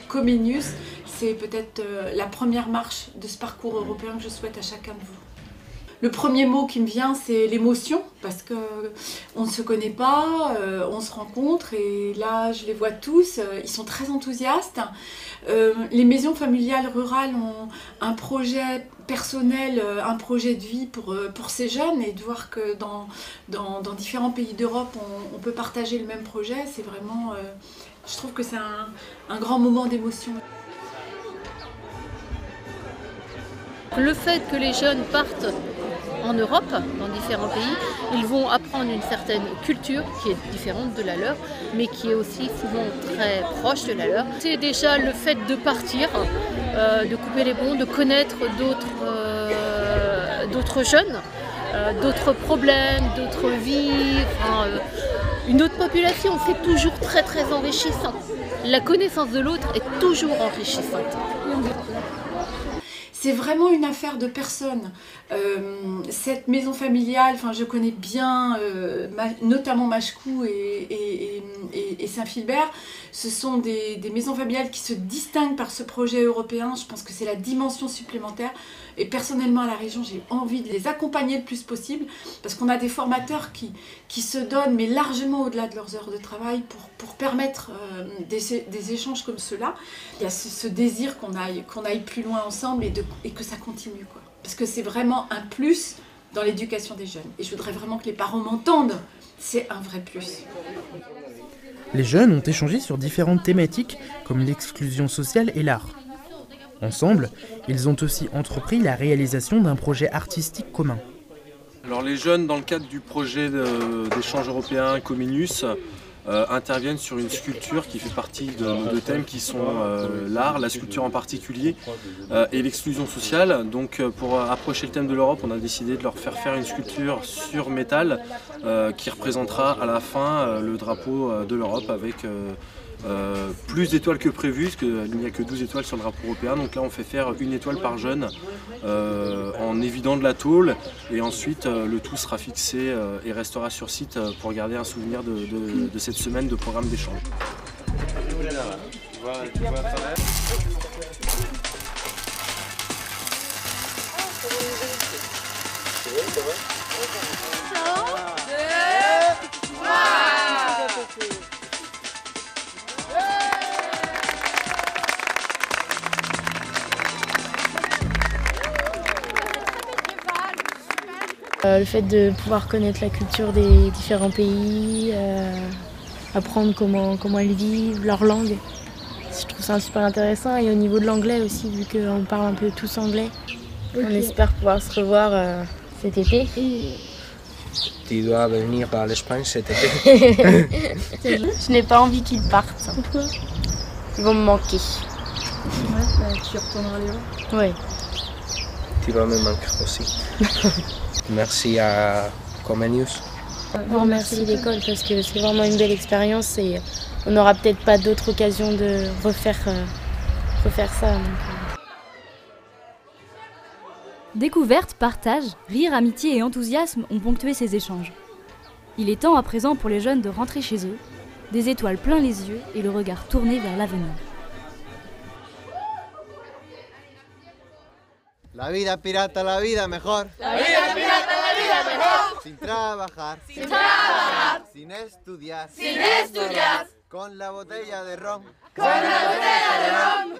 Comenius, c'est peut-être la première marche de ce parcours européen que je souhaite à chacun de vous. Le premier mot qui me vient, c'est l'émotion, parce qu'on ne se connaît pas, on se rencontre et là, je les vois tous, ils sont très enthousiastes. Les maisons familiales rurales ont un projet personnel, un projet de vie pour ces jeunes, et de voir que dans différents pays d'Europe, on peut partager le même projet, c'est vraiment... je trouve que c'est un grand moment d'émotion. Le fait que les jeunes partent en Europe, dans différents pays, ils vont apprendre une certaine culture qui est différente de la leur, mais qui est aussi souvent très proche de la leur. C'est déjà le fait de partir, de couper les ponts, de connaître d'autres jeunes, d'autres problèmes, d'autres vies, une autre population, c'est toujours très très enrichissant. La connaissance de l'autre est toujours enrichissante. C'est vraiment une affaire de personnes. Cette maison familiale, je connais bien notamment Machecou et Saint-Philbert. Ce sont des maisons familiales qui se distinguent par ce projet européen. Je pense que c'est la dimension supplémentaire. Et personnellement, à la région, j'ai envie de les accompagner le plus possible, parce qu'on a des formateurs qui se donnent, mais largement au-delà de leurs heures de travail, pour permettre des échanges comme ceux-là. Il y a ce désir qu'on aille plus loin ensemble et que ça continue, quoi. Parce que c'est vraiment un plus dans l'éducation des jeunes. Et je voudrais vraiment que les parents m'entendent. C'est un vrai plus. Les jeunes ont échangé sur différentes thématiques, comme l'exclusion sociale et l'art. Ensemble, ils ont aussi entrepris la réalisation d'un projet artistique commun. Alors les jeunes, dans le cadre du projet d'échange européen Comenius, interviennent sur une sculpture qui fait partie de nos deux thèmes qui sont l'art, la sculpture en particulier, et l'exclusion sociale. Donc pour approcher le thème de l'Europe, on a décidé de leur faire une sculpture sur métal qui représentera à la fin le drapeau de l'Europe avec plus d'étoiles que prévu, parce qu'il n'y a que 12 étoiles sur le drapeau européen. Donc là on fait faire une étoile par jeune en évidant de la tôle, et ensuite le tout sera fixé et restera sur site pour garder un souvenir de cette semaine de programme d'échange. Le fait de pouvoir connaître la culture des différents pays, apprendre comment ils vivent, leur langue, je trouve ça super intéressant. Et au niveau de l'anglais aussi, vu qu'on parle un peu tous anglais, on espère pouvoir se revoir cet été. Tu dois venir à l'Espagne cet été. Je n'ai pas envie qu'ils partent. Pourquoi? Ils vont me manquer. Ouais, tu retourneras à Lyon. Oui. Tu vas me manquer aussi. Merci à Comenius. On remercie l'école parce que c'est vraiment une belle expérience et on n'aura peut-être pas d'autre occasion de refaire ça. Découverte, partage, rire, amitié et enthousiasme ont ponctué ces échanges. Il est temps à présent pour les jeunes de rentrer chez eux, des étoiles plein les yeux et le regard tourné vers l'avenir. La vida pirata, la vida mejor. La vida pirata, la vida mejor. Sin trabajar. Sin trabajar. Sin estudiar. Sin estudiar. Con la botella de ron. Con la botella de ron.